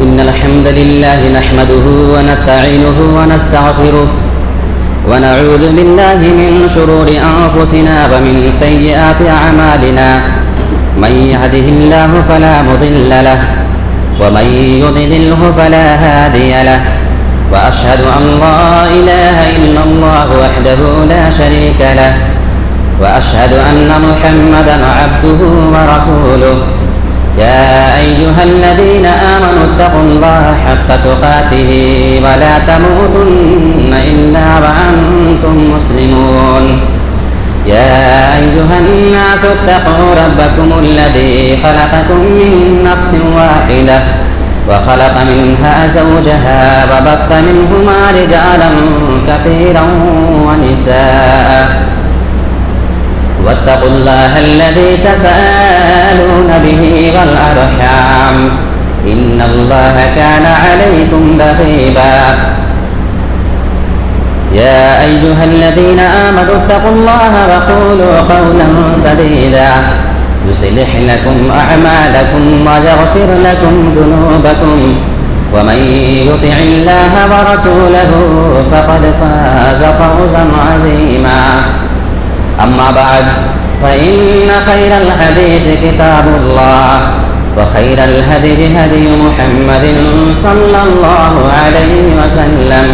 إن الحمد لله نحمده ونستعينه ونستغفره ونعوذ بالله من شرور أنفسنا ومن سيئات أعمالنا من يهده الله فلا مضل له ومن يضلله فلا هادي له وأشهد أن لا إله إلا الله وحده لا شريك له وأشهد أن محمدا عبده ورسوله يا أيها الذين آمنوا اتقوا الله حق تقاته ولا تموتن إلا وأنتم مسلمون يا أيها الناس اتقوا ربكم الذي خلقكم من نفس واحدة وخلق منها زوجها وبث منهما رجالا كثيرا ونساء واتقوا الله الذي تساءلون به والأرحام إن الله كان عليكم رقيبا يا أيها الذين آمنوا اتقوا الله وقولوا قولا سديدا يصلح لكم أعمالكم ويغفر لكم ذنوبكم ومن يطع الله ورسوله فقد فاز فوزا عظيما أما بعد فإن خير الحديث كتاب الله وخير الهدي هدي محمد صلى الله عليه وسلم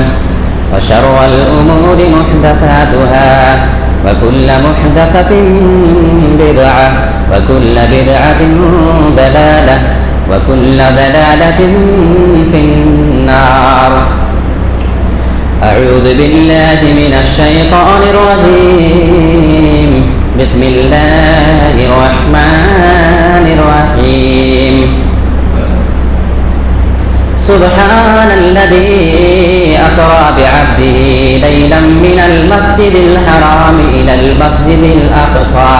وشر الأمور محدثاتها وكل محدثة بدعة وكل بدعة ضلالة وكل ضلالة في النار أعوذ بالله من الشيطان الرجيم بسم الله الرحمن الرحيم سبحان الذي أسرى بعبده ليلا من المسجد الحرام إلى المسجد الأقصى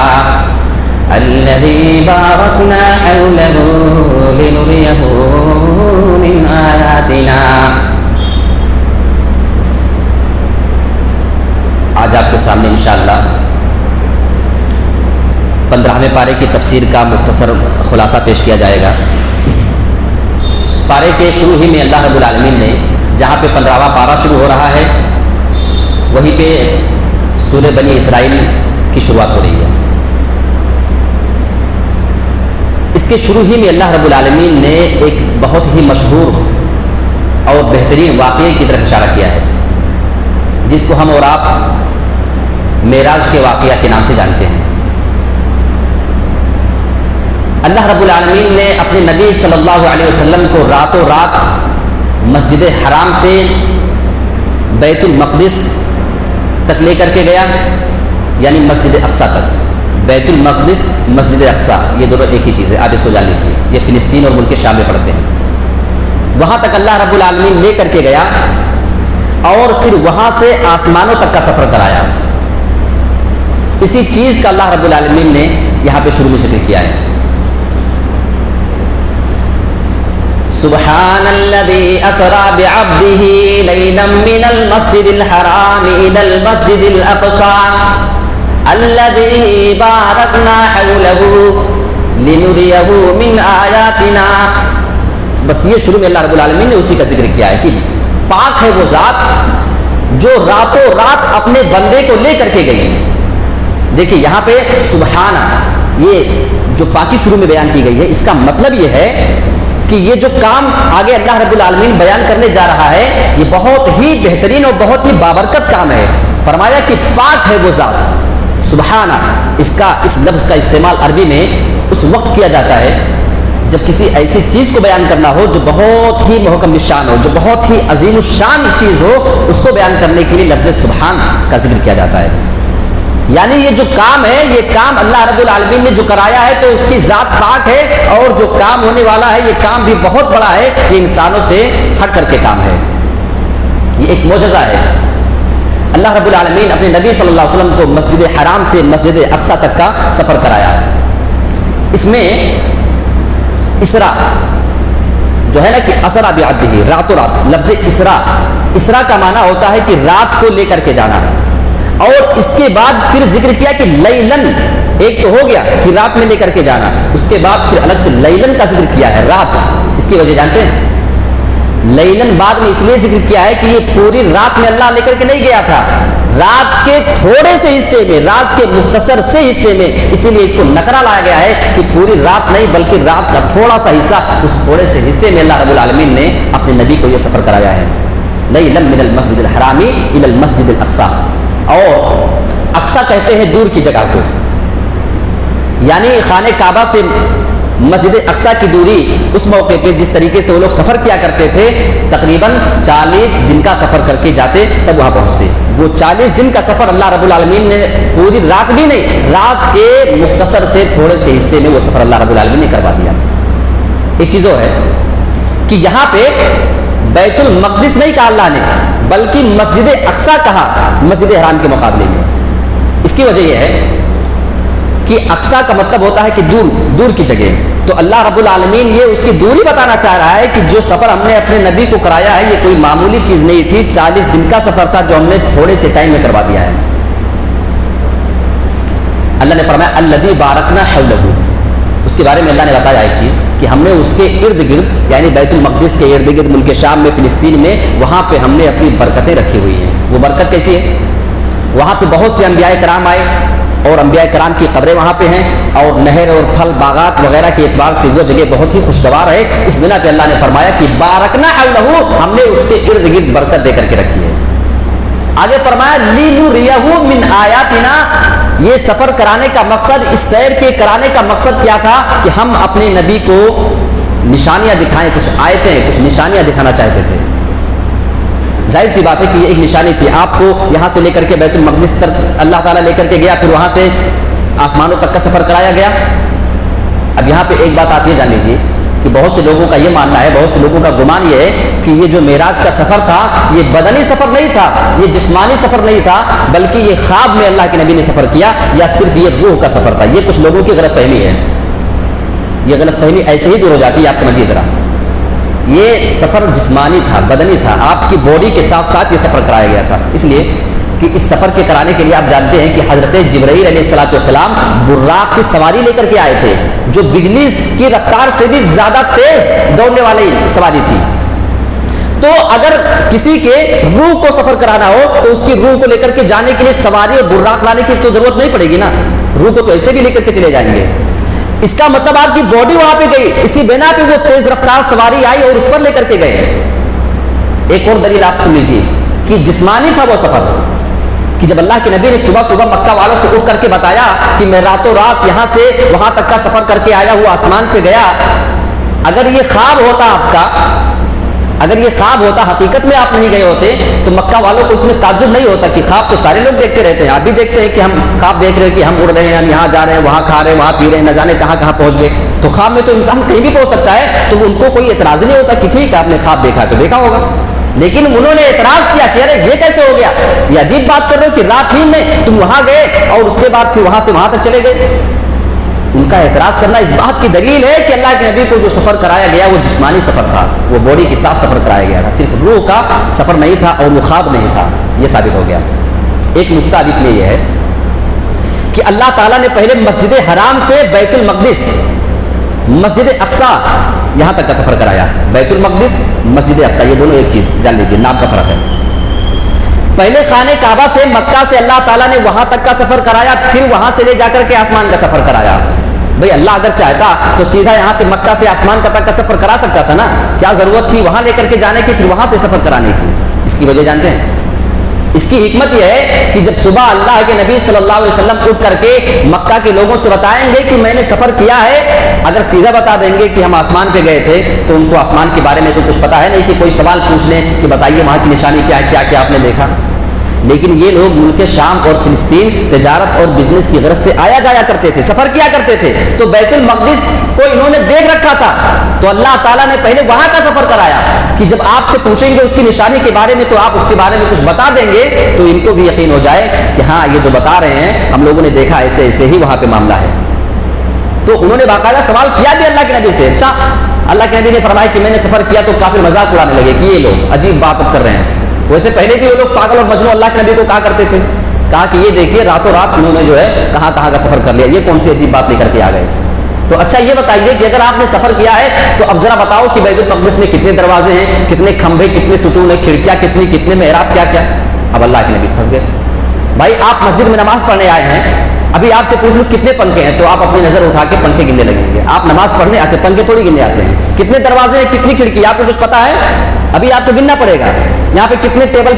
الذي باركنا حوله لنريه من آياتنا. آج آپ کے سامنے انشاءاللہ 15ویں پارے کی تفسیر کا مختصر خلاصہ پیش کیا جائے گا. پارے کے شروع ہی میں اللہ رب العالمین نے جہاں پہ 15واں پارہ شروع ہو رہا ہے وہیں پہ سورہ بنی اسرائیل کی شروعات ہو رہی ہے. اس کے شروع ہی میں اللہ رب العالمین نے ایک بہت ہی مشہور اور بہترین واقعے کی طرف اشارہ کیا ہے جس کو ہم اور آپ معراج کے واقعہ کے نام سے جانتے ہیں. اللہ رب العالمین نے اپنے نبی صلی اللہ علیہ وسلم کو راتوں رات مسجد حرام سے بیت المقدس تک لے کر کے گیا، یعنی مسجد اقصیٰ تک. بیت المقدس مسجد اقصیٰ یہ دونوں ایک ہی چیز ہے، آپ اس کو جان لیجیے. یہ فلسطین اور ملک شام میں پڑتے ہیں. وہاں تک اللہ رب العالمین لے کر کے گیا اور پھر وہاں سے آسمانوں تک کا سفر کرایا. اسی چیز کا اللہ رب العالمین نے یہاں پہ شروع میں ذکر کیا ہے. سبحان الذي اسرى بعبده ليلا من المسجد الحرام الى المسجد الاقصى الذي باركنا حوله لنريه من آياتنا. بس یہ شروع میں اللہ رب العالمین نے اسی کا ذکر کیا ہے کہ پاک ہے وہ ذات جو راتوں رات اپنے بندے کو لے کر کے گئی. دیکھیے یہاں پہ سبحانہ یہ جو پاکی شروع میں بیان کی گئی ہے، اس کا مطلب یہ ہے کہ یہ جو کام آگے اللہ رب العالمین بیان کرنے جا رہا ہے یہ بہت ہی بہترین اور بہت ہی بابرکت کام ہے. فرمایا کہ پاک ہے وہ ذات. سبحانہ اس لفظ کا استعمال عربی میں اس وقت کیا جاتا ہے جب کسی ایسی چیز کو بیان کرنا ہو جو بہت ہی محکم الشان ہو، جو بہت ہی عظیم الشان چیز ہو، اس کو بیان کرنے کے لیے لفظ سبحان کا ذکر کیا جاتا ہے. یعنی یہ جو کام ہے یہ کام اللہ رب العالمین نے جو کرایا ہے تو اس کی ذات پاک ہے، اور جو کام ہونے والا ہے یہ کام بھی بہت بڑا ہے. یہ انسانوں سے ہٹ کر کے کام ہے. یہ ایک معجزہ ہے. اللہ رب العالمین اپنے نبی صلی اللہ علیہ وسلم کو مسجد حرام سے مسجد اقصیٰ تک کا سفر کرایا. اس میں اسرا جو ہے نا کہ اسرا بعبدہ راتوں رات، لفظ اسرا کا معنی ہوتا ہے کہ رات کو لے کر کے جانا. اور اس کے بعد پھر ذکر کیا کہ لیلن، ایک تو ہو گیا کہ رات میں لے کر کے جانا، اس کے بعد پھر الگ سے لیلن کا ذکر کیا ہے، رات. اس کی وجہ جانتے ہیں؟ لیلن بعد میں اس لیے ذکر کیا ہے کہ یہ پوری رات میں اللہ لے کر کے نہیں گیا تھا، رات کے تھوڑے سے حصے میں، رات کے مختصر سے حصے میں، اسی لیے اس کو نکرہ لایا گیا ہے کہ پوری رات نہیں بلکہ رات کا تھوڑا سا حصہ، اس تھوڑے سے حصے میں اللہ رب العالمین نے اپنے نبی کو یہ سفر کرایا ہے. لیلا من المسجد الحرام الی المسجد الاقصی، اور اقصی کہتے ہیں دور کی جگہ کو، یعنی خانہ کعبہ سے مسجد اقصی کی دوری اس موقع پہ جس طریقے سے وہ لوگ سفر کیا کرتے تھے، تقریباً 40 دن کا سفر کر کے جاتے تب وہاں پہنچتے. وہ 40 دن کا سفر اللہ رب العالمین نے پوری رات بھی نہیں، رات کے مختصر سے تھوڑے سے حصے میں وہ سفر اللہ رب العالمین نے کروا دیا. ایک چیز اور ہے کہ یہاں پہ بیت المقدس نہیں کہا اللہ نے بلکہ مسجد اقصی کہا مسجد حرام کے مقابلے میں. اس کی وجہ یہ ہے کہ اقصی کا مطلب ہوتا ہے کہ دور دور کی جگہ، تو اللہ رب العالمین یہ اس کی دوری بتانا چاہ رہا ہے کہ جو سفر ہم نے اپنے نبی کو کرایا ہے یہ کوئی معمولی چیز نہیں تھی، 40 دن کا سفر تھا جو ہم نے تھوڑے سے ٹائم میں کروا دیا ہے. اللہ نے فرمایا الذی بارکنا حولہ، اس کے بارے میں اللہ نے بتایا ایک چیز کہ ہم نے اس کے ارد گرد یعنی بیت المقدس کے ارد گرد ملک شام میں، فلسطین میں، وہاں پہ ہم نے اپنی برکتیں رکھی ہوئی ہیں. وہ برکت کیسی ہے؟ وہاں پہ بہت سے انبیاء کرام آئے اور انبیاء کرام کی قبریں وہاں پہ ہیں، اور نہر اور پھل باغات وغیرہ کے اعتبار سے وہ جگہ بہت ہی خوشگوار ہے. اس بنا پہ اللہ نے فرمایا کہ بارکنا حولہ، ہم نے اس کے ارد گرد برکت دے کر کے رکھی ہے. آگے فرمایا لنریہ من آیاتنا، یہ سفر کرانے کا مقصد، اس سیر کے کرانے کا مقصد کیا تھا کہ ہم اپنے نبی کو نشانیاں دکھائیں، کچھ آیتیں کچھ نشانیاں دکھانا چاہتے تھے. ظاہر سی بات ہے کہ یہ ایک نشانی تھی. آپ کو یہاں سے لے کر کے بیت المقدس تک اللہ تعالیٰ لے کر کے گیا، پھر وہاں سے آسمانوں تک کا سفر کرایا گیا. اب یہاں پہ ایک بات آپ یہ جان لیجیے کہ بہت سے لوگوں کا یہ ماننا ہے، بہت سے لوگوں کا گمان یہ ہے کہ یہ جو معراج کا سفر تھا یہ بدنی سفر نہیں تھا، یہ جسمانی سفر نہیں تھا، بلکہ یہ خواب میں اللہ کے نبی نے سفر کیا، یا صرف یہ روح کا سفر تھا. یہ کچھ لوگوں کی غلط فہمی ہے. یہ غلط فہمی ایسے ہی دور ہو جاتی ہے. آپ سمجھیے ذرا، یہ سفر جسمانی تھا، بدنی تھا، آپ کی باڈی کے ساتھ ساتھ یہ سفر کرایا گیا تھا. اس لیے کہ اس سفر کے کرانے کے لیے آپ جانتے ہیں کہ حضرت جبرائیل علیہ السلام براق کی سواری لے کر کے آئے تھے، جو بجلی کی رفتار سے بھی زیادہ تیز دوڑنے والی سواری تھی. تو اگر کسی کے روح کو سفر کرانا ہو تو اس کی روح کو لے کر کے جانے کے لیے سواری اور براق لانے کی تو ضرورت نہیں پڑے گی نا، روح کو تو ایسے بھی لے کر کے چلے جائیں گے. اس کا مطلب آپ کی باڈی وہاں پہ گئی، اسی بنا پہ وہ تیز رفتار سواری آئی اور اس پر لے کر کے گئے. ایک اور دلیل آپ سن لیجیے کہ جسمانی تھا وہ سفر، کہ جب اللہ کے نبی نے صبح صبح مکہ والوں سے اٹھ کر کے بتایا کہ میں راتوں رات یہاں سے وہاں تک کا سفر کر کے آیا ہوا، آسمان پہ گیا. اگر یہ خواب ہوتا آپ کا، اگر یہ خواب ہوتا، حقیقت میں آپ نہیں گئے ہوتے، تو مکہ والوں کو اس میں تعجب نہیں ہوتا کہ خواب تو سارے لوگ دیکھتے رہتے ہیں. آپ بھی دیکھتے ہیں کہ ہم خواب دیکھ رہے ہیں کہ ہم اڑ رہے ہیں، ہم یہاں جا رہے ہیں، وہاں کھا رہے ہیں، وہاں پی رہے ہیں، نہ جانے کہاں کہاں پہنچ گئے. تو خواب میں تو انسان کہیں بھی پہنچ سکتا ہے، تو ان کو کوئی اعتراض نہیں ہوتا کہ ٹھیک ہے آپ نے خواب دیکھا تو دیکھا ہوگا. لیکن انہوں نے اعتراض کیا کہ ارے یہ کیسے ہو گیا، یہ عجیب بات کر رہے ہو کہ رات ہی میں تم وہاں گئے اور اس کے بعد پھر وہاں سے وہاں تک چلے گئے. ان کا اعتراض کرنا اس بات کی دلیل ہے کہ اللہ کے نبی کو جو سفر کرایا گیا وہ جسمانی سفر تھا، وہ باڈی کے ساتھ سفر کرایا گیا تھا، صرف روح کا سفر نہیں تھا اور وہ خواب نہیں تھا. یہ ثابت ہو گیا. ایک نقطہ اب اس میں یہ ہے کہ اللہ تعالیٰ نے پہلے مسجد حرام سے بیت المقدس، مسجد اقصی یہاں تک کا سفر کرایا. بیت المقدس، مسجد اقصی، یہ دونوں ایک چیز جان لیجیے، نام کا فرق ہے. پہلے خانہ کعبہ سے مکہ سے اللہ تعالیٰ نے وہاں تک کا سفر کرایا، پھر وہاں سے لے جا کر کے آسمان کا سفر کرایا. بھئی اللہ اگر چاہتا تو سیدھا یہاں سے مکہ سے آسمان تک کا سفر کرا سکتا تھا نا، کیا ضرورت تھی وہاں لے کر کے جانے کی پھر وہاں سے سفر کرانے کی؟ اس کی وجہ جانتے ہیں؟ اس کی حکمت یہ ہے کہ جب صبح اللہ کے نبی صلی اللہ علیہ وسلم اٹھ کر کے مکہ کے لوگوں سے بتائیں گے کہ میں نے سفر کیا ہے، اگر سیدھا بتا دیں گے کہ ہم آسمان پہ گئے تھے تو ان کو آسمان کے بارے میں تو کچھ پتا ہے نہیں کہ کوئی سوال پوچھ لیں کہ بتائیے وہاں کی نشانی کیا ہے، کیا کیا آپ نے دیکھا. لیکن یہ لوگ ملک شام اور فلسطین تجارت اور بزنس کی غرض سے آیا جایا کرتے تھے، سفر کیا کرتے تھے، تو بیت المقدس کو انہوں نے دیکھ رکھا تھا. تو اللہ تعالیٰ نے پہلے وہاں کا سفر کرایا کہ جب آپ سے پوچھیں گے اس کی نشانی کے بارے میں تو آپ اس کے بارے میں کچھ بتا دیں گے تو ان کو بھی یقین ہو جائے کہ ہاں یہ جو بتا رہے ہیں ہم لوگوں نے دیکھا، ایسے ایسے ہی وہاں پہ معاملہ ہے. تو انہوں نے باقاعدہ سوال کیا بھی اللہ کے نبی سے. اچھا اللہ کے نبی نے فرمایا کہ میں نے سفر کیا، تو کافر مذاق اڑانے لگے کہ یہ لوگ عجیب بات اب کر رہے ہیں. ویسے پہلے بھی وہ لوگ پاگل اور مجنون اللہ کے نبی کو کہا کرتے تھے، کہا کہ یہ دیکھیے راتوں رات انہوں نے جو ہے کہاں کہاں کا سفر کر لیا، یہ کون سی عجیب بات لے کر کے آ گئے. تو اچھا یہ بتائیے کہ اگر آپ نے سفر کیا ہے تو اب ذرا بتاؤ کہ بیت المقدس میں کتنے دروازے ہیں، کتنے کھمبے، کتنے ستون ہیں، کھڑکیاں کتنی، کتنے محراب، کیا کیا. اب اللہ کے نبی پھنس گئے. بھائی آپ مسجد میں نماز پڑھنے آئے ہیں، ابھی آپ سے پوچھ لوں کتنے پنکھے ہیں تو آپ اپنی نظر اٹھا کے پنکھے گننے لگیں گے. آپ نماز پڑھنے آتے پنکھے تھوڑی گننے آتے ہیں. کتنے دروازے ہیں، کتنی کھڑکی، آپ کو کچھ پتا ہے؟ ابھی آپ کو گننا پڑے گا. یہاں پہ کتنے ٹیبل،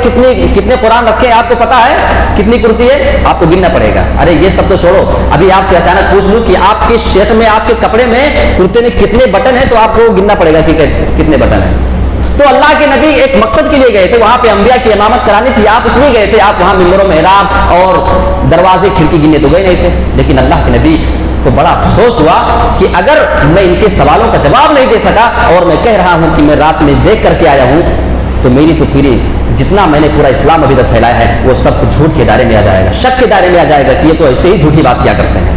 کتنے قرآن رکھے ہیں آپ کو پتا ہے؟ کتنی کرسی ہے آپ کو گننا پڑے گا. ارے یہ سب تو چھوڑو، ابھی آپ سے اچانک پوچھ لوں کہ آپ کے شرٹ میں، آپ کے کپڑے میں، کرتے میں کتنے بٹن ہیں تو آپ کو گننا پڑے گا کہ کتنے بٹن ہیں. تو اللہ کے نبی ایک مقصد کے لیے گئے تھے، وہاں پہ انبیاء کی امامت کرانی تھی، آپ اس لیے گئے تھے. آپ وہاں ممبر و محراب اور دروازے کھڑکی گننے تو گئے نہیں تھے. لیکن اللہ کے نبی کو بڑا افسوس ہوا کہ اگر میں ان کے سوالوں کا جواب نہیں دے سکا اور میں کہہ رہا ہوں کہ میں رات میں دیکھ کر کے آیا ہوں، تو میری تو پوری جتنا میں نے پورا اسلام ابھی تک پھیلایا ہے وہ سب کچھ جھوٹ کے دائرے میں آ جائے گا، شک کے دائرے میں آ جائے گا کہ یہ تو ایسے ہی جھوٹی بات کیا کرتے ہیں.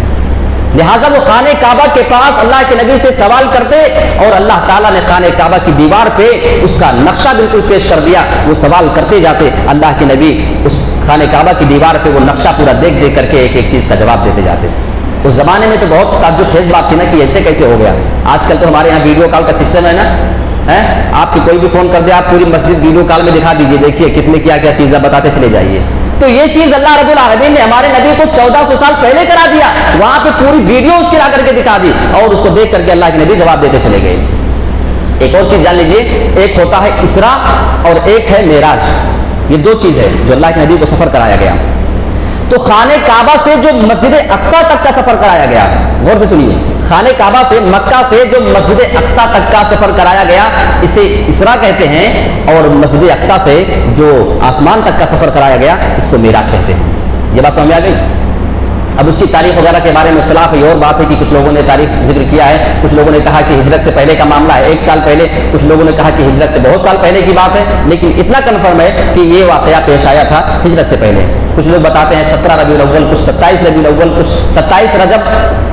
لہٰذا وہ خانہ کعبہ کے پاس اللہ کے نبی سے سوال کرتے اور اللہ تعالیٰ نے خانہ کعبہ کی دیوار پہ اس کا نقشہ بالکل پیش کر دیا. وہ سوال کرتے جاتے، اللہ کے نبی اس خانہ کعبہ کی دیوار پہ وہ نقشہ پورا دیکھ دیکھ کر کے ایک ایک چیز کا جواب دیتے جاتے. اس زمانے میں تو بہت تعجب خیز بات تھی نا کہ ایسے کیسے ہو گیا. آج کل تو ہمارے یہاں ویڈیو کال کا سسٹم ہے نا، آپ کی کوئی بھی فون کر دے، آپ پوری مسجد ویڈیو کال میں دکھا دیجئے، دیکھیے کتنے کیا کیا چیزیں بتاتے چلے جائیے. تو یہ چیز اللہ رب العالمین نے ہمارے نبی کو 1400 سال پہلے کرا دیا، وہاں پہ پوری ویڈیو اس کی لا کر کے دکھا دی اور اس کو دیکھ کر کے اللہ کے نبی جواب دیتے چلے گئے. ایک اور چیز جان لیجئے، ایک ہوتا ہے اسراء اور ایک ہے معراج. یہ دو چیز ہے جو اللہ کے نبی کو سفر کرایا گیا. تو خانہ کعبہ سے جو مسجد اقصیٰ تک کا سفر کرایا گیا، غور سے سنیے، خانہ کعبہ سے، مکہ سے جو مسجد اقصیٰ تک کا سفر کرایا گیا اسے اسراء کہتے ہیں، اور مسجد اقصیٰ سے جو آسمان تک کا سفر کرایا گیا اس کو معراج کہتے ہیں. یہ بات سمجھ میں آ گئی؟ اب اس کی تاریخ وغیرہ کے بارے میں اختلاف ہے. یہ اور بات ہے کہ کچھ لوگوں نے تاریخ ذکر کیا ہے، کچھ لوگوں نے کہا کہ ہجرت سے پہلے کا معاملہ ہے، 1 سال پہلے، کچھ لوگوں نے کہا کہ ہجرت سے بہت سال پہلے کی بات ہے. لیکن اتنا کنفرم ہے کہ یہ واقعہ پیش آیا تھا ہجرت سے پہلے. کچھ لوگ بتاتے ہیں 17 ربیع الاول، کچھ 27 ربیع الاول، کچھ 27 رجب،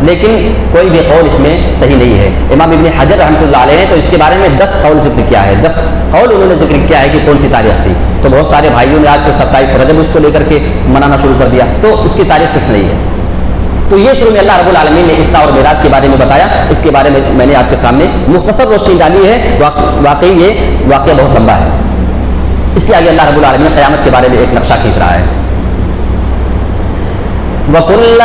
لیکن کوئی بھی قول اس میں صحیح نہیں ہے. امام ابن حجر رحمۃ اللہ علیہ نے تو اس کے بارے میں 10 قول ذکر کیا ہے، 10 قول انہوں نے ذکر کیا ہے کہ کون سی تاریخ تھی. تو بہت سارے بھائیوں نے آج کل 27 رجب اس کو لے کر کے منانا شروع کر دیا، تو اس کی تاریخ فکس نہیں ہے. تو یہ شروع میں اللہ رب العالمین نے اسراء اور معراج کے بارے میں بتایا. اس کے بارے میں نے آپ کے سامنے مختصر روشنی ڈالی ہے. واقعی یہ واقعہ بہت لمبا ہے. اس کے آگے اللہ رب العالمین قیامت کے بارے میں ایک نقشہ کھینچ رہا ہے. وَكُلَّ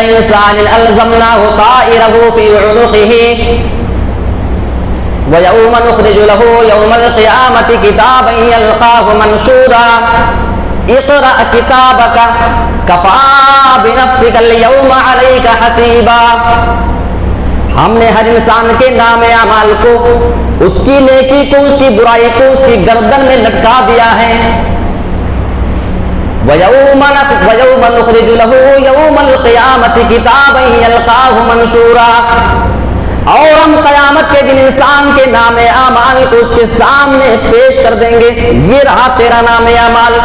إِنسَانٍ أَلْزَمْنَاهُ طَائِرَهُ فِي عُنُقِهِ وَيَوْمَ نُخْرِجُ لَهُ يَوْمَ الْقِيَامَةِ كِتَابًا يَلْقَاهُ مَنْشُورًا اقْرَأْ كِتَابَكَ كَفَىٰ بِنَفْسِكَ الْيَوْمَ عَلَيْكَ حَسِيبًا. ہم نے ہر انسان کے نام اعمال کو، اس کی نیکی کو، اس کی برائی کو اس کی گردن میں لٹکا دیا ہے. وَيَوْمَ نُخْرِجُ لَهُ يَوْمَ الْقِيَامَةِ كِتَابًا يَلْقَاهُ مَنْشُورًا. اور ہم قیامت کے دن انسان کے نام اعمال کو اس کے سامنے پیش کر دیں گے. یہ رہا تیرا نام اعمال.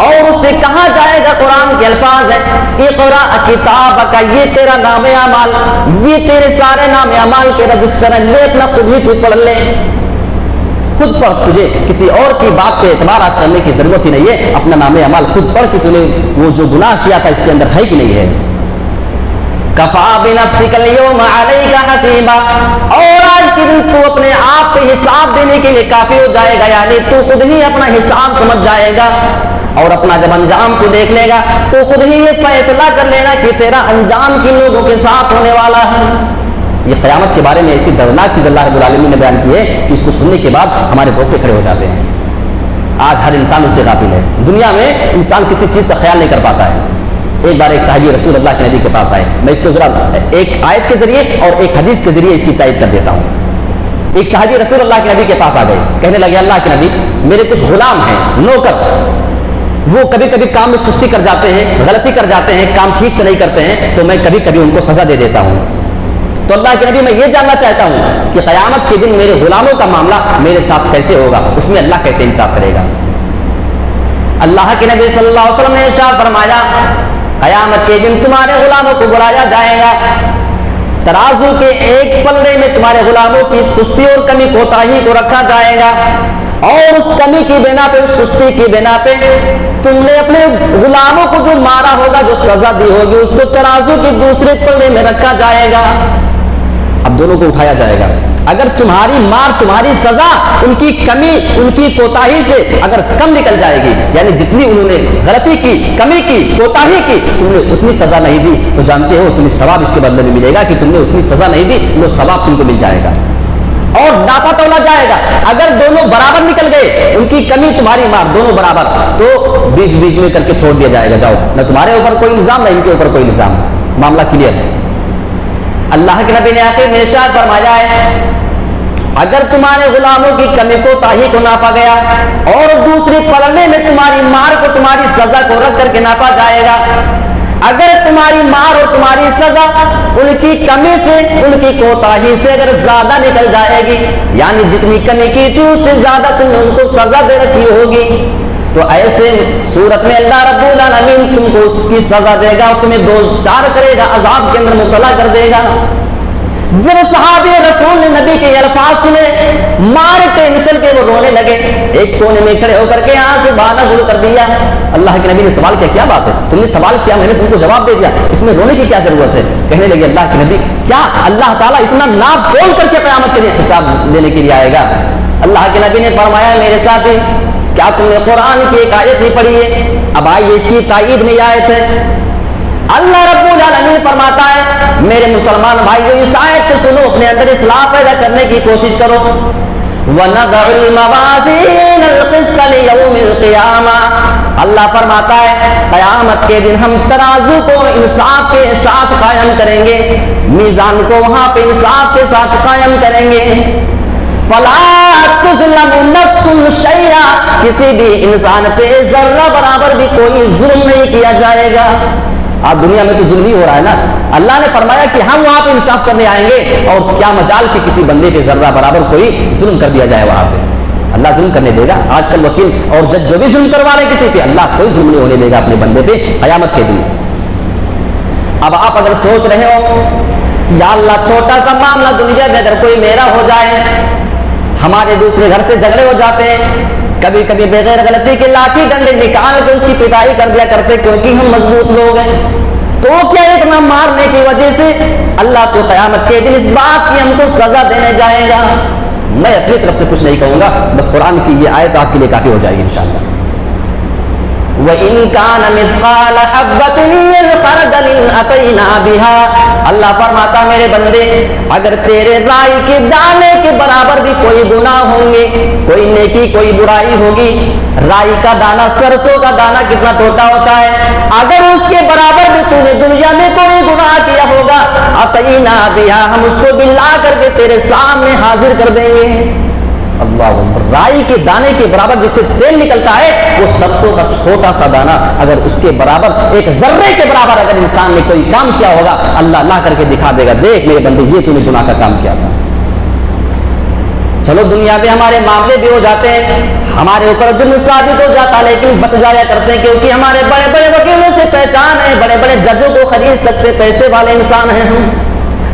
اور اس سے کہا جائے گا، قرآن کے الفاظ ہیں، اقرأ کتابک، یہ تیرا نام اعمال، یہ تیرے سارے نام اعمال کے رجسٹر ہیں، لے اپنا خود ہی تو پڑھ لے. خود پڑھ، تجھے کسی اور کی بات پہ اعتبار آج کرنے کی ضرورت ہی نہیں ہے. اپنا نام اعمال خود پڑھ کہ تو نے وہ جو گناہ کیا تھا اس کے اندر ہے کہ نہیں ہے. کفا بنفسک اليوم علیک حسیبا. اور آج کے دن تو اپنے آپ پہ حساب دینے کے لیے کافی ہو جائے گا، یعنی تو خود ہی اپنا حساب سمجھ جائے گا اور اپنا جب انجام کو دیکھ لے گا تو خود ہی یہ فیصلہ کر لینا کہ تیرا انجام کن لوگوں کے ساتھ ہونے والا ہے. یہ قیامت کے بارے میں ایسی دردناک چیز اللہ رب العالمین نے بیان کی ہے کہ اس کو سننے کے بعد ہمارے روکے کھڑے ہو جاتے ہیں. آج ہر انسان اس سے غافل ہے. دنیا میں انسان کسی چیز کا خیال نہیں کر پاتا ہے. ایک بار ایک صحابی رسول اللہ کے نبی کے پاس آئے. میں اس کو ذرا ایک آیت کے ذریعے اور ایک حدیث کے ذریعے اس کی تائید کر دیتا ہوں. ایک صحابی رسول اللہ کے نبی کے پاس آ گئے، کہنے لگے اللہ کے نبی میرے کچھ غلام ہیں، نوکر، وہ کبھی کبھی کام میں سستی کر جاتے ہیں، غلطی کر جاتے ہیں، کام ٹھیک سے نہیں کرتے ہیں، تو میں کبھی کبھی ان کو سزا دے دیتا ہوں. تو اللہ کے نبی میں یہ جاننا چاہتا ہوں کہ قیامت کے دن میرے غلاموں کا معاملہ میرے ساتھ کیسے ہوگا، اس میں اللہ کیسے انصاف کرے گا. اللہ کے نبی صلی اللہ علیہ وسلم نے ارشاد فرمایا قیامت کے دن تمہارے غلاموں کو بلایا جائے گا، ترازو کے ایک پلڑے میں تمہارے غلاموں کی سستی اور کمی کوتاہی کو رکھا جائے گا، اور اس کمی کی بنا پہ، اس سستی کی بنا پہ تم نے اپنے غلاموں کو جو مارا ہوگا، جو سزا دی ہوگی، اس کو ترازو کے دوسرے پلڑے میں رکھا جائے گا، اب دونوں کو اٹھایا جائے گا۔ اگر تمہاری مار، تمہاری سزا ان کی کمی، ان کی کوتاہی سے اگر کم نکل جائے گی، یعنی جتنی انہوں نے غلطی کی، کمی کی، کوتاہی کی، تم نے اتنی سزا نہیں دی، تو جانتے ہو تمہیں ثواب اس کے بدلے میں ملے گا کہ تم نے اتنی سزا نہیں دی، وہ ثواب تم کو مل جائے گا اور ناپا تولا جائے گا۔ اگر دونوں برابر نکل گئے، ان کی کمی تمہاری مار دونوں برابر، تو بیچ بیچ میں کر کے چھوڑ دیا جائے گا، جاؤ، نہ تمہارے اوپر کوئی الزام، نہ ان کے اوپر کوئی الزام، معاملہ کلیئر ہے۔ اللہ کے نبی نے آخر میں ارشاد فرمایا ہے، اگر تمہارے غلاموں کی کمی کو تاہی کو ناپا گیا اور دوسرے پلڑے میں تمہاری مار کو، تمہاری سزا کو رکھ کر کے ناپا جائے گا، اگر تمہاری مار اور تمہاری سزا ان کی کمی سے، ان کی کوتاہی سے اگر زیادہ نکل جائے گی، یعنی جتنی کمی کی تھی اس سے زیادہ تم نے ان کو سزا دے رکھی ہوگی، تو ایسے صورت میں اللہ رب العالمین تم کو اس کی سزا دے گا اور تمہیں دو چار کرے گا، عذاب کے اندر مبتلا کر دے گا۔ جب صحابی رسول نے نبی کے الفاظ سنے، مار کے نچل کے وہ رونے لگے، ایک کونے میں کھڑے ہو کر کے آنسو بہانا شروع کر دیا۔ اللہ کے نبی نے سوال کیا، کیا بات ہے، تم نے سوال کیا، میں نے تم کو جواب دے دیا، اس میں رونے کی کیا ضرورت ہے؟ کہنے لگے اللہ کے نبی، کیا اللہ تعالیٰ اتنا ناپ تول کر کے قیامت کے لیے حساب لینے کے لیے آئے گا؟ اللہ کے نبی نے فرمایا، میرے ساتھی، کیا تم نے قرآن کی ایک آیت نہیں پڑھی ہے؟ اب آئیے اس کی تائید میں یہ آیت ہے۔ اللہ رب العالمین فرماتا ہے، میرے مسلمان بھائیو اس آیت کو سنو، اپنے اندر اصلاح پیدا کرنے کی کوشش کرو۔ وَنَضَعُ الْمَوَازِينَ الْقِسْطَ لِيَوْمِ الْقِيَامَةِ، اللہ فرماتا ہے قیامت کے دن ہم ترازو کو انصاف کے ساتھ قائم کریں گے، میزان کو وہاں پہ انصاف کے ساتھ قائم کریں گے۔ فَلَا تُظْلَمُ نَفْسٌ شَيْئًا، کسی بھی انسان پہ ذرہ برابر بھی کوئی ظلم نہیں کیا جائے گا۔ آپ دنیا میں تو ظلم ہی ہو رہا ہے نا، اللہ نے فرمایا کہ ہم وہاں پہ انصاف کرنے آئیں گے، اور کیا مجال کہ کسی بندے پہ ذرہ برابر کوئی ظلم کر دیا جائے وہاں پہ، اللہ ظلم کرنے دے گا۔ آج کل وکیل اور جج جو بھی ظلم کروا رہے کسی پہ، اللہ کوئی ظلم نہیں ہونے دے گا اپنے بندے پہ قیامت کے دن۔ اب آپ اگر سوچ رہے ہو، یا اللہ چھوٹا سا معاملہ دنیا میں اگر کوئی میرا ہو جائے، ہمارے دوسرے گھر سے جھگڑے ہو جاتے ہیں، کبھی کبھی بغیر غلطی کے لاٹھی ڈنڈے نکال کے اس کی پٹائی کر دیا کرتے کیونکہ ہم مضبوط لوگ ہیں، تو کیا اتنا مارنے کی وجہ سے اللہ تو قیامت کے دن اس بات کی ہم کو سزا دینے جائے گا؟ میں اپنی طرف سے کچھ نہیں کہوں گا، بس قرآن کی یہ آیت آپ کے لیے کافی ہو جائے گی انشاءاللہ۔ وَإِن كَانَ مِثْقَالَ حَبَّةٍ مِّنْ خَرْدَلٍ أَتَيْنَا بِهَا، اللہ فرماتا میرے بندے، اگر تیرے رائی کے دانے کے برابر بھی کوئی گناہ ہوں گے، کوئی نیکی کوئی برائی ہوگی، رائی کا دانہ، سرسوں کا دانہ کتنا چھوٹا ہوتا ہے، اگر اس کے برابر بھی تو نے دنیا میں کوئی گناہ کیا ہوگا، أَتَيْنَا بِهَا، ہم اس کو بھی لا کر کے تیرے سامنے حاضر کر دیں گے۔ اللہ اکبر، رائی کے دانے کے برابر جس سے تیل نکلتا ہے، وہ سرسوں کا چھوٹا سا دانہ اگر اس کے برابر، ایک ذرے کے برابر اگر انسان نے کوئی کام کیا ہوگا، اللہ لا کر کے دکھا دے گا، دیکھ میرے بندے یہ تو نے گناہ کا کام کیا تھا۔ چلو دنیا میں ہمارے معاملے بھی ہو جاتے ہیں، ہمارے اوپر جرم ثابت ہو جاتا، لیکن بچ جایا کرتے ہیں کیونکہ ہمارے بڑے بڑے وکیلوں سے پہچان ہے، بڑے بڑے ججوں کو خرید سکتے، پیسے والے انسان ہیں ہم۔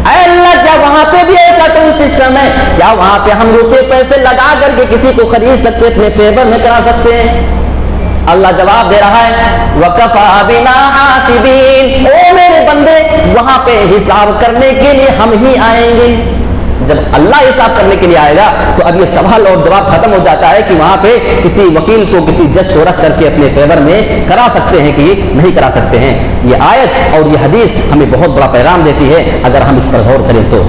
اے اللہ، کیا وہاں پہ بھی ایسا کوئی سسٹم ہے؟ کیا وہاں پہ ہم روپے پیسے لگا کر کے کسی کو خرید سکتے، اپنے فیور میں کرا سکتے ہیں؟ اللہ جواب دے رہا ہے، وَكَفَى بِنَا حَاسِبِينَ، او میرے بندے، وہاں پہ حساب کرنے کے لیے ہم ہی آئیں گے۔ جب اللہ حساب کرنے کے لیے آئے گا تو اب یہ سوال اور جواب ختم ہو جاتا ہے کہ وہاں پہ کسی وکیل کو، کسی جج کو رکھ کر کے اپنے فیور میں کرا سکتے ہیں کہ نہیں کرا سکتے ہیں۔ یہ آیت اور یہ حدیث ہمیں بہت بڑا پیغام دیتی ہے اگر ہم اس پر غور کریں تو۔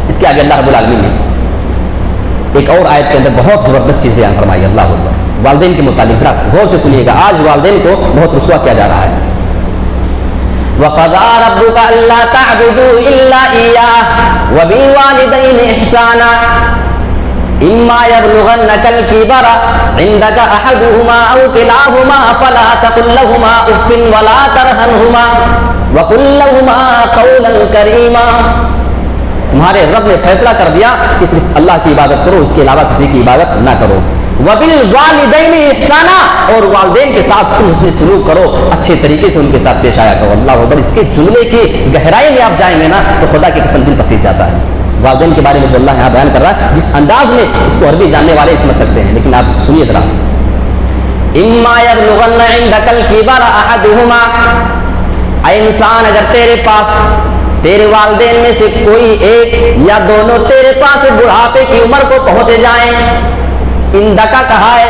اس کے آگے اللہ رب العالمین نے ایک اور آیت کے اندر بہت زبردست چیز بیان فرمائی، اللہ اکبر، والدین کے متعلق ذرا غور سے سنیے گا۔ آج والدین کو بہت رسوا کیا جا رہا ہے۔ وَقَضَىٰ رَبُّكَ أَلَّا تَعْبُدُوا إِلَّا إِيَّاهُ وَبِالْوَالِدَيْنِ إِحْسَانًا إِمَّا يَبْلُغَنَّكَ الْكِبَرَ عِندَكَ أَحَدُهُمَا أَوْ كِلَاهُمَا فَلَا تَقُل لَّهُمَا أُفٍّ وَلَا تَرْحَمْهُمَا وَقُل لَّهُمَا قَوْلًا كَرِيمًا، تمہارے رب نے فیصلہ کر دیا کہ صرف اللہ کی عبادت کرو، اس کے علاوہ کسی کی عبادت نہ کرو۔ وَبِالْوَالِدَيْنِ إِحْسَانًا، اور والدین کے ساتھ تم حسن سلوک کرو، اچھے طریقے سے ان کے ساتھ پیش آیا کرو۔ اللہ اکبر، اس کے جملے کی گہرائی میں آپ جائیں گے نا تو خدا کی قسم دل پسیج جاتا ہے۔ والدین کے بارے میں جو اللہ یہاں بیان کر رہا ہے، جس انداز میں اس کو عربی جاننے والے سمجھ سکتے ہیں، لیکن آپ سنیے ذرا. اما یبلغن عندک الکبر احدہما، اے انسان اگر تیرے پاس تیرے والدین میں سے کوئی ایک یا دونوں تیرے پاس بڑھاپے کی عمر کو پہنچے جائیں. اندکا کہا ہے،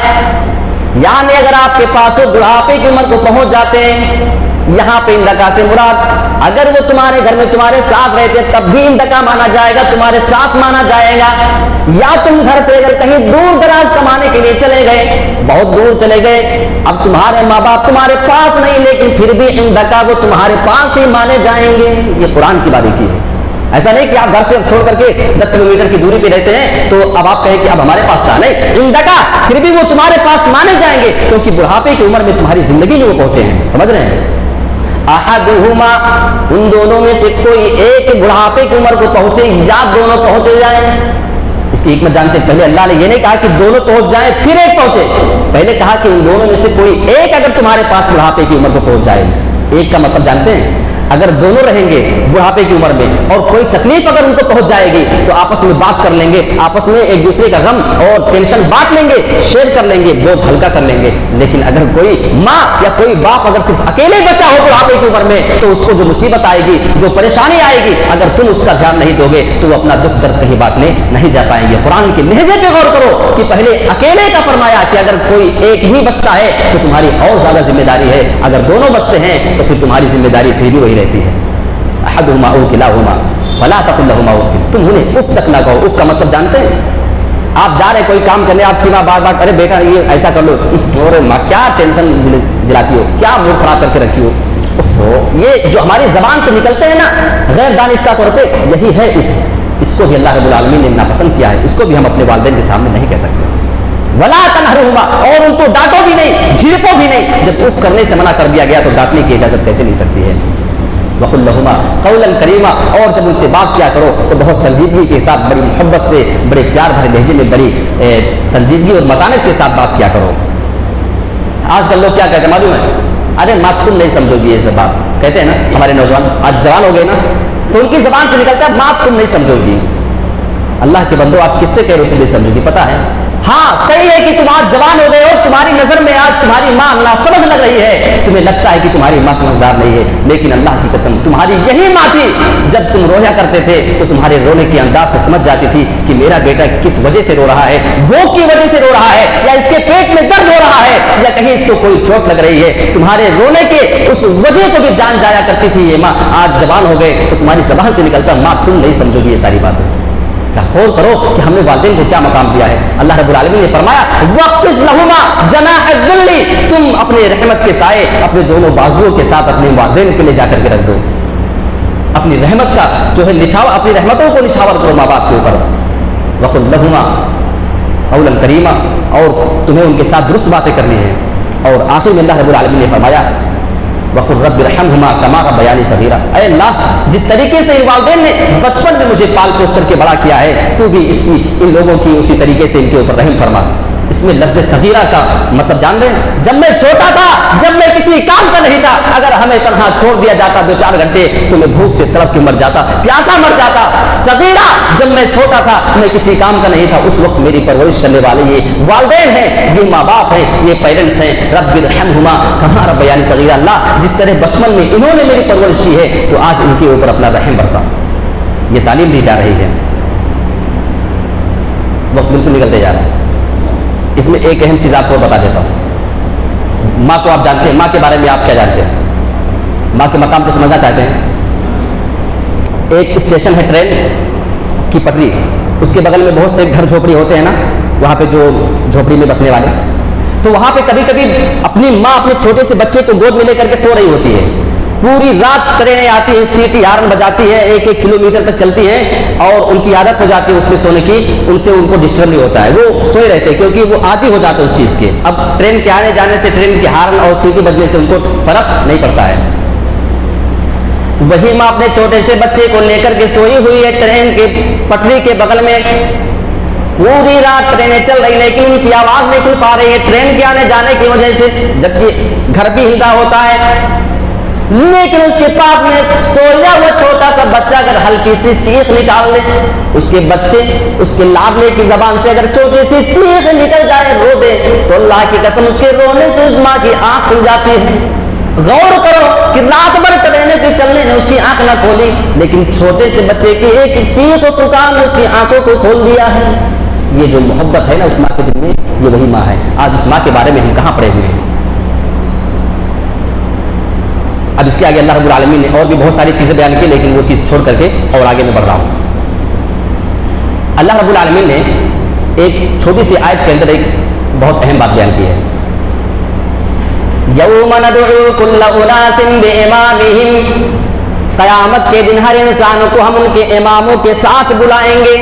یعنی اگر آپ کے پاس بڑھاپے کی عمر کو پہنچ جاتے ہیں. یہاں پہ اندکا سے مراد اگر وہ تمہارے گھر میں تمہارے ساتھ رہتے تب بھی اندکا مانا جائے گا، تمہارے ساتھ مانا جائے گا. یا تم گھر سے اگر کہیں دور دراز کمانے کے لیے چلے گئے، بہت دور چلے گئے، اب تمہارے ماں باپ تمہارے پاس نہیں، لیکن پھر بھی اندکا وہ تمہارے پاس ہی مانے جائیں گے. یہ قرآن کی باریکی ہے. ایسا نہیں کہ آپ گھر سے چھوڑ کر کے 10 کلومیٹر کی دوری پہ رہتے ہیں تو اب آپ کہیں کہ اب ہمارے پاس نہیں. اندکا پھر بھی وہ تمہارے پاس مانے جائیں گے، کیونکہ بڑھاپے کی عمر میں تمہاری زندگی میں وہ پہنچے ہیں. سمجھ رہے ہیں؟ احدہما، ان دونوں میں سے کوئی ایک بڑھاپے کی عمر کو پہنچے یا دونوں پہنچے جائیں. اس کی حکمت جانتے ہیں. پہلے اللہ نے یہ نہیں کہا کہ دونوں پہنچ جائیں پھر ایک پہنچے، پہلے کہا کہ ان دونوں میں سے کوئی ایک اگر تمہارے پاس بڑھاپے کی عمر کو پہنچ جائے. ایک کا مطلب جانتے ہیں؟ اگر دونوں رہیں گے بڑھاپے کی عمر میں اور کوئی تکلیف اگر ان کو پہنچ جائے گی تو آپس میں بات کر لیں گے، آپس میں ایک دوسرے کا غم اور ٹینشن بانٹ لیں گے، شیئر کر لیں گے، بوجھ ہلکا کر لیں گے. لیکن اگر کوئی ماں یا کوئی باپ اگر صرف اکیلے بچہ ہو بڑھاپے کی عمر میں تو اس کو جو مصیبت آئے گی، جو پریشانی آئے گی، اگر تم اس کا دھیان نہیں دو گے تو وہ اپنا دکھ درد کہیں بانٹنے نہیں جا پائیں گے. قرآن کے لہجے پہ غور کرو کہ پہلے اکیلے کا فرمایا کہ اگر کوئی ایک ہی بچتا ہے تو تمہاری اور زیادہ ذمہ داری ہے، اگر دونوں بچتے ہیں تو پھر تمہاری ذمہ داری پھر بھی وہی رہتی ہے. احدہما او کلاہما فلا تقل لہما اف، تم انہیں اف تک نہ کہو. اف کا مطلب جانتے ہیں؟ آپ جا رہے کوئی کام کرنے، آپ کی ماں بار بار ارے بیٹا یہ ایسا کر لو، اور ماں کیا ٹینشن دلاتی ہو، کیا موڈ خراب کر کے رکھی ہو. یہ جو ہماری زبان سے نکلتے ہیں نا غیر دانستہ طور پہ، یہی ہے اف. اس کو بھی اللہ رب العالمین نے ناپسند کیا ہے. اس کو بھی ہم اپنے والدین کے سامنے نہیں کہہ سکتے. ولا تنہرہما، اور ان کو ڈانٹو بھی نہیں، جھڑکو بھی نہیں. جب اف کرنے سے منع کر دیا گیا تو ڈانٹنے کی اجازت کیسے مل سکتی ہے؟ وقل لہما قولا کریما، اور جب ان سے بات کیا کرو تو بہت سنجیدگی کے ساتھ، بڑی محبت سے، بڑے پیار بھرے لہجے میں، بڑی سنجیدگی اور متانت کے ساتھ بات کیا کرو. آج کل لوگ کیا کہتے ہیں معلوم ہے؟ ارے ماں تم نہیں سمجھو گی، یہ سب بات کہتے ہیں نا ہمارے نوجوان. آج جوان ہو گئے نا تو ان کی زبان سے نکلتا ہے ماں تم نہیں سمجھو گی. اللہ کے بندو آپ کس سے کہہ رہے ہو تم نہیں سمجھو گی؟ پتا ہے ہاں صحیح ہے کہ تم آج جوان ہو گئے ہو، تمہاری نظر میں آج تمہاری ماں ناسمجھ لگ رہی ہے، تمہیں لگتا ہے کہ تمہاری ماں سمجھدار نہیں ہے، لیکن اللہ کی قسم تمہاری یہی ماں تھی. جب تم رویا کرتے تھے تو تمہارے رونے کے انداز سے سمجھ جاتی تھی کہ میرا بیٹا کس وجہ سے رو رہا ہے، بھوک کی وجہ سے رو رہا ہے، یا اس کے پیٹ میں درد ہو رہا ہے، یا کہیں اس کو کوئی چوٹ لگ رہی ہے. تمہارے رونے کے اس وجہ کو بھی جان جایا کرتی تھی یہ ماں. آج جوان ہو گئے تو تمہاری زبان سے نکلتا ماں تم نہیں سمجھو گی. یہ ساری باتیں غور کرو کہ ہم نے والدین کو کیا مقام دیا ہے. اللہ رب العالمین نے فرمایا وَخْفِضْ لَهُمَا جَنَاحَ الذُّلِّ، تم اپنے رحمت کے سائے اپنے دونوں بازوؤں کے ساتھ اپنے والدین کے لے جا کر کے رکھ دو. اپنی رحمت کا جو ہے نچھاور، اپنی رحمتوں کو نچھاور کرو ماں باپ کے اوپر. وَقُلْ لَهُمَا قَوْلًا كَرِيمًا، اور تمہیں ان کے ساتھ درست باتیں کرنی ہیں. اور آخر میں اللہ رب العالمین نے فرمایا وَقُلْ رَبِّ ارْحَمْهُمَا كَمَا رَبَّيَانِي صَغِيرًا، اے اللہ جس طریقے سے ان والدین نے بچپن میں مجھے پال پوس کر کے بڑا کیا ہے، تو بھی اس کی ان لوگوں کی اسی طریقے سے ان کے اوپر رحم فرما. اس میں لفظ صغیرہ کا مطلب جان رہے ہیں؟ جب میں چھوٹا تھا، جب میں کسی کام کا نہیں تھا، اگر ہمیں تنہا چھوڑ دیا جاتا 2-4 گھنٹے تو میں بھوک سے تڑپ کے مر جاتا، پیاسا مر جاتا. صغیرہ جب میں چھوٹا تھا، میں کسی کام کا نہیں تھا، اس وقت میری پرورش کرنے والے یہ والدین ہیں، یہ ماں باپ ہیں، یہ پیرنٹس ہیں. رب ارحمہما کما ربیانی صغیرا، اللہ جس طرح بچپن میں انہوں نے میری پرورش کی ہے تو آج ان کے اوپر اپنا رحم برسا. یہ تعلیم دی جا رہی ہے. وقت بالکل نکلتے جا رہا ہے. اس میں ایک اہم چیز آپ کو بتا دیتا ہوں. ماں کو آپ جانتے ہیں، ماں کے بارے میں آپ کیا جانتے ہیں؟ ماں کے مقام کو سمجھنا چاہتے ہیں؟ ایک اسٹیشن ہے ٹرین کی پٹری، اس کے بغل میں بہت سے گھر جھوپڑی ہوتے ہیں نا، وہاں پہ جو جھوپڑی میں بسنے والے، تو وہاں پہ کبھی کبھی اپنی ماں اپنے چھوٹے سے بچے کو گود میں لے کر کے سو رہی ہوتی ہے. پوری رات ٹرینیں آتی ہیں، سیٹی ہارن بجاتی ہے، 1-1 کلومیٹر تک چلتی ہے، اور ان کی عادت ہو جاتی ہے اس میں سونے کی، ان سے ان کو ڈسٹرب نہیں ہوتا ہے، وہ سوئے رہتے ہیں کیونکہ وہ عادی ہو جاتے ہیں اس چیز کے. اب ٹرین کے آنے جانے سے، ٹرین کے ہارن اور سیٹی بجنے سے ان کو فرق نہیں پڑتا ہے. وہی ماں اپنے چھوٹے سے بچے کو لے کر کے سوئی ہوئی ہے ٹرین کے پٹری کے بغل میں. پوری رات ٹرینیں چل رہی لیکن ان کی آواز نہیں کھل پا رہی ہے ٹرین کے آنے جانے کی وجہ سے، جبکہ گھر بھی ہلتا ہوتا ہے. لیکن اس کے پاس میں سویا ہوا چھوٹا سا بچہ اگر ہلکی سی چیخ نکال لے، اس کے بچے اس کے لاڈلے کی زبان سے اگر چھوٹی سی چیخ نکل جائے، رو دے، تو اللہ کی قسم اس کے رونے سے اس ماں کی آنکھ کھل جاتی ہے۔ غور کرو کہ رات بھر ٹرینوں کے چلنے نے اس کی آنکھ نہ کھولی، لیکن چھوٹے سے بچے کی ایک چیخ و پکار نے اس کی آنکھوں کو کھول دیا ہے۔ یہ جو محبت ہے نا اس ماں کے دل میں، یہ وہی ماں ہے۔ آج اس ماں کے بارے میں ہم کہاں پڑے ہوئے ہیں؟ اب اس کے آگے اللہ رب العالمین نے اور بھی بہت ساری چیزیں بیان کی، لیکن وہ چیز چھوڑ کر کے اور آگے میں بڑھ رہا ہوں۔ اللہ رب العالمین نے ایک چھوٹی سی آیت کے اندر ایک بہت اہم بات بیان کی ہے۔ یوم ندعو کل اناس بامامہم، قیامت کے دن ہر انسان کو ہم ان کے اماموں کے ساتھ بلائیں گے۔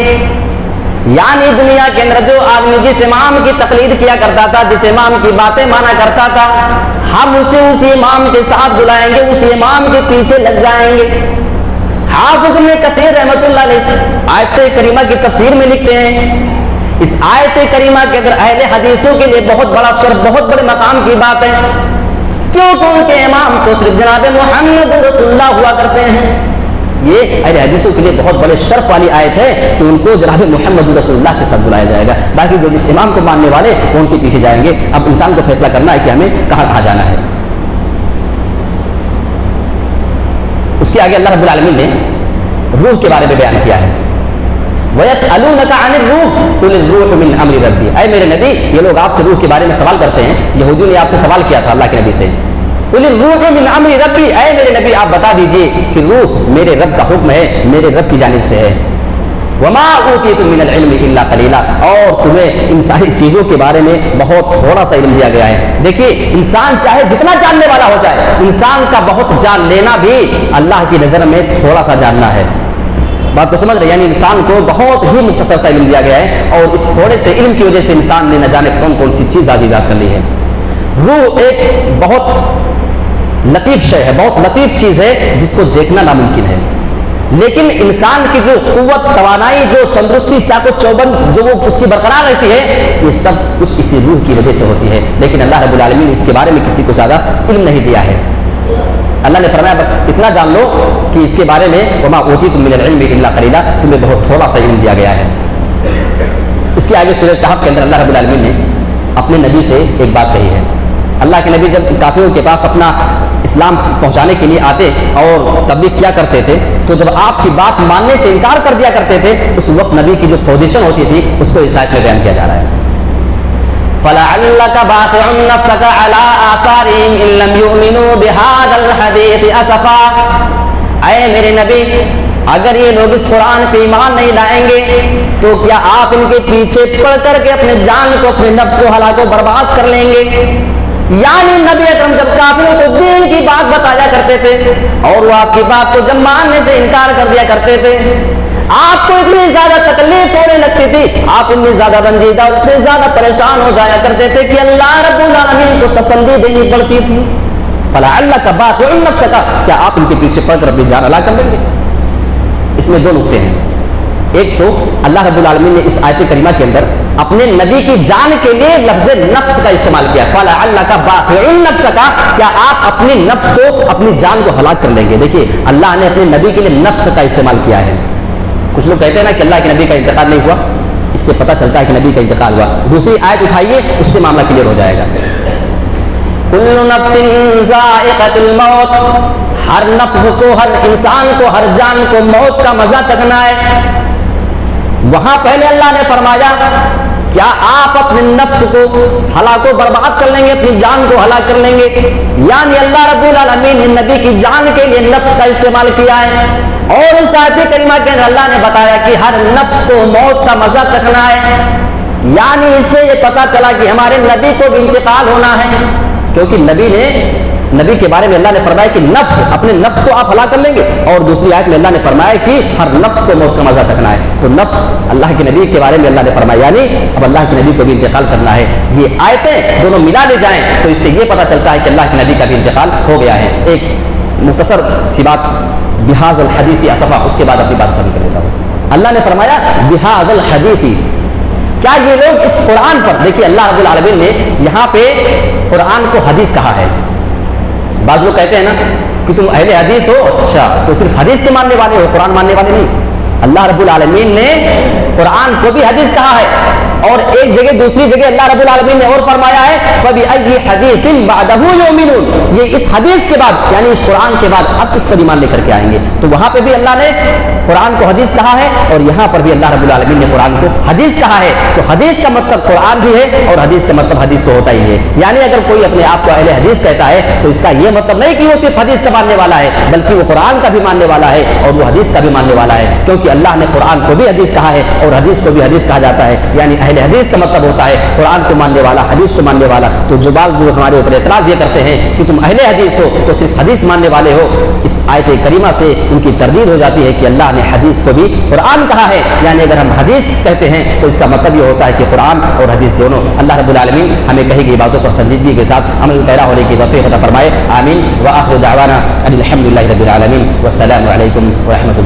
یعنی دنیا کے اندر جو آدمی جس امام کی تقلید کیا کرتا تھا، جس امام کی باتیں مانا کرتا تھا، ہم اسے اسی امام کے ساتھ بلائیں گے، اسی امام کے پیچھے لگ جائیں گے۔ حافظ ابن کثیر رحمۃ اللہ علیہ آیت کریمہ کی تفسیر میں لکھتے ہیں، اس آیت کریمہ کے اندر اہل حدیثوں کے لیے بہت بڑا شرف، بہت بڑے مقام کی بات ہے، کیونکہ ان کے امام تو صرف جناب محمد رسول اللہ ہوا کرتے ہیں۔ یہ اہل حدیثوں کے لیے بہت بڑے شرف والی آیت ہے کہ ان کو جناب محمد رسول اللہ کے ساتھ بلایا جائے گا۔ باقی جو جس امام کو ماننے والے وہ ان کے پیچھے جائیں گے۔ اب انسان کو فیصلہ کرنا ہے کہ ہمیں کہاں کہاں جانا ہے۔ اس کے آگے اللہ رب العالمین نے روح کے بارے میں بیان کیا ہے۔ وَيَسْأَلُونَكَ عَنِ الرُّوحِ قُلِ الرُّوحُ مِنْ أَمْرِ رَبِّي، اے میرے نبی یہ لوگ آپ سے روح کے بارے میں سوال کرتے ہیں، یہودیوں نے آپ سے سوال کیا تھا اللہ کے نبی سے، قُلِ الرُّوحُ مِنْ أَمْرِ رَبِّي، اے میرے نبی آپ بتا دیجئے کہ روح میرے رب کا حکم ہے، میرے رب کی جانب سے ہے۔ وَمَا أُوتِيتُم مِّنَ الْعِلْمِ إِلَّا قَلِيلًا، اور تمہیں ان ساری چیزوں کے بارے میں بہت تھوڑا سا علم دیا گیا ہے۔ دیکھیے انسان چاہے جتنا جاننے والا ہو جائے، انسان کا بہت جان لینا بھی اللہ کی نظر میں تھوڑا سا جاننا ہے۔ بات کو سمجھ رہے؟ یعنی انسان کو بہت ہی مختصر سا علم دیا گیا ہے، اور اس تھوڑے سے علم کی وجہ سے انسان نے نہ جانے کون کون سی چیز ایجاد کر لی ہے۔ روح ایک بہت لطیف شے ہے، بہت لطیف چیز ہے جس کو دیکھنا ناممکن ہے، لیکن انسان کی جو قوت، توانائی، جو تندرستی، چاق و چوبند جو وہ اس کی برقرار رہتی ہے، یہ سب کچھ اسی روح کی وجہ سے ہوتی ہے۔ لیکن اللہ رب العالمین نے اس کے بارے میں کسی کو زیادہ علم نہیں دیا ہے۔ اللہ نے فرمایا بس اتنا جان لو کہ اس کے بارے میں وما اوتیتم من العلم الا قلیلا، تمہیں بہت تھوڑا سا علم دیا گیا ہے۔ اس کے آگے سورہ کہف کے اندر اللہ رب العالمین نے اپنے نبی سے ایک بات کہی ہے۔ اللہ کے نبی جب کافروں کے پاس اپنا اسلام پہنچانے کے لیے آتے اور تبلیغ کیا کرتے تھے، تو جب آپ کی بات ماننے سے انکار کر دیا کرتے تھے، اس وقت نبی کی جو پوزیشن ہوتی تھی اس کو اس آیت میں بیان کیا جا رہا ہے۔ فَلَعَلَّكَ بَاخِعٌ نَفْسَكَ عَلَىٰ آثَارِهِمْ إِن لَّمْ يُؤْمِنُوا بِهَٰذَا الْحَدِيثِ أَسَفًا، اے میرے نبی اگر یہ لوگ اس قرآن پہ ایمان نہیں لائیں گے تو کیا آپ ان کے پیچھے پڑ کر کے اپنے جان کو، اپنے نفس کو ہلاک و برباد کر لیں گے؟ یعنی نبی اکرم جب کافروں کو دین کی بات بتایا کرتے تھے اور وہ آپ کی بات کو جب ماننے سے انکار کر دیا کرتے تھے، آپ کو اتنی زیادہ تکلیف ہونے لگتی تھی، آپ اتنی زیادہ رنجیدہ، اتنے زیادہ پریشان ہو جایا کرتے تھے کہ اللہ رب العالمین کو تسلی دینی پڑتی تھی۔ فَلَعَلَّكَ بَاخِعٌ نَفْسَكَ، کیا آپ ان کے پیچھے پڑ کر اپنی جان ہلاک کر دیں گے؟ اس میں دو نقطے ہیں۔ ایک تو اللہ رب العالمین نے اس آیت کریمہ کے اندر اپنے نبی کی جان کے لیے لفظ نفس کا استعمال کیا، فَلَعَلَّكَ بَاخِعٌ نَفْسَكَ، کیا آپ اپنی نفس کو، اپنی جان کو ہلاک کر لیں گے؟ دیکھیے اللہ نے اپنے نبی کے لیے نفس کا استعمال کیا ہے۔ کچھ لوگ کہتے ہیں نا کہ اللہ کے نبی کا انتقال نہیں ہوا، اس سے پتہ چلتا ہے کہ نبی کا انتقال ہوا۔ دوسری آیت اٹھائیے، اس سے معاملہ کلیئر ہو جائے گا۔ کل نفس ذائقۃ الموت، ہر نفس کو، ہر انسان کو، ہر جان کو موت کا مزہ چکھنا ہے۔ وہاں پہلے اللہ نے فرمایا کیا آپ اپنے نفس کو ہلاک و برباد کر لیں گے، اپنی جان کو ہلاک کر لیں گے؟ یعنی اللہ رب العالمین نے نبی کی جان کے لیے نفس کا استعمال کیا ہے، اور اس آیت کریمہ کے اندر اللہ نے بتایا کہ ہر نفس کو موت کا مزہ چکھنا ہے۔ یعنی اس سے یہ پتہ چلا کہ ہمارے نبی کو بھی انتقال ہونا ہے، کیونکہ نبی کے بارے میں اللہ نے فرمایا کہ نفس، اپنے نفس کو آپ ہلاک کر لیں گے، اور دوسری آیت میں اللہ نے فرمایا کہ ہر نفس کو موت کا مزہ چکھنا ہے۔ تو نفس اللہ کے نبی کے بارے میں اللہ نے فرمایا، یعنی اب اللہ کے نبی کو بھی انتقال کرنا ہے۔ یہ آیتیں دونوں ملا لے جائیں تو اس سے یہ پتہ چلتا ہے کہ اللہ کے نبی کا بھی انتقال ہو گیا ہے۔ ایک مختصر سی بات بحاظ الحدیث اسفا، اس کے بعد اپنی بات ختم کر دیتا ہوں۔ اللہ نے فرمایا بحاظ الحدیث، کیا یہ لوگ اس قرآن پر، دیکھیے اللہ رب العالمین نے یہاں پہ قرآن کو حدیث کہا ہے۔ بعض لوگ کہتے ہیں نا کہ تم اہل حدیث ہو، اچھا تو صرف حدیث کے ماننے والے ہو، قرآن ماننے والے نہیں؟ اللہ رب العالمین نے قرآن کو بھی حدیث کہا ہے، اور ایک جگہ دوسری جگہ اللہ رب العالمین نے اور فرمایا ہے فَبِأَيِّ حَدِيثٍ بَعْدَهُ يُؤْمِنُونَ، یہ اس حدیث کے بعد یعنی اس قرآن کے بعد اب کس پر ایمان لے کر کے آئیں گے؟ تو وہاں پہ بھی اللہ نے قرآن کو حدیث کہا ہے، اور یہاں پر بھی اللہ رب العالمین نے قرآن کو حدیث کہا ہے۔ تو حدیث کا مطلب قرآن بھی ہے، اور حدیث کا مطلب حدیث تو ہوتا ہی ہے۔ یعنی اگر کوئی اپنے آپ کو اہل حدیث کہتا ہے تو اس کا یہ مطلب نہیں کہ وہ صرف حدیث کا ماننے والا ہے، بلکہ وہ قرآن کا بھی ماننے والا ہے اور وہ حدیث کا بھی ماننے والا ہے، کیونکہ اللہ نے قرآن کو بھی حدیث کہا ہے اور حدیث کو بھی حدیث کہا جاتا ہے۔ یعنی اہل حدیث کا مطلب ہوتا ہے قرآن کو ماننے والا، حدیث کو ماننے والا۔ تو جو جو ہمارے اوپر اعتراض یہ کرتے ہیں کہ تم اہل حدیث ہو تو صرف حدیث ماننے والے ہو، اس آیت کریمہ سے ان کی تردید ہو جاتی ہے کہ اللہ نے حدیث کو بھی قرآن کہا ہے۔ یعنی اگر ہم حدیث کہتے ہیں تو اس کا مطلب یہ ہوتا ہے کہ قرآن اور حدیث دونوں۔ اللہ رب العالمین ہمیں کہی گئی باتوں پر سنجیدگی کے ساتھ عمل پیرا ہونے کی توفیق عطا فرمائے، آمین۔ وآخر دعوانا ان الحمد للہ رب العالمین، والسلام علیکم ورحمۃ اللہ۔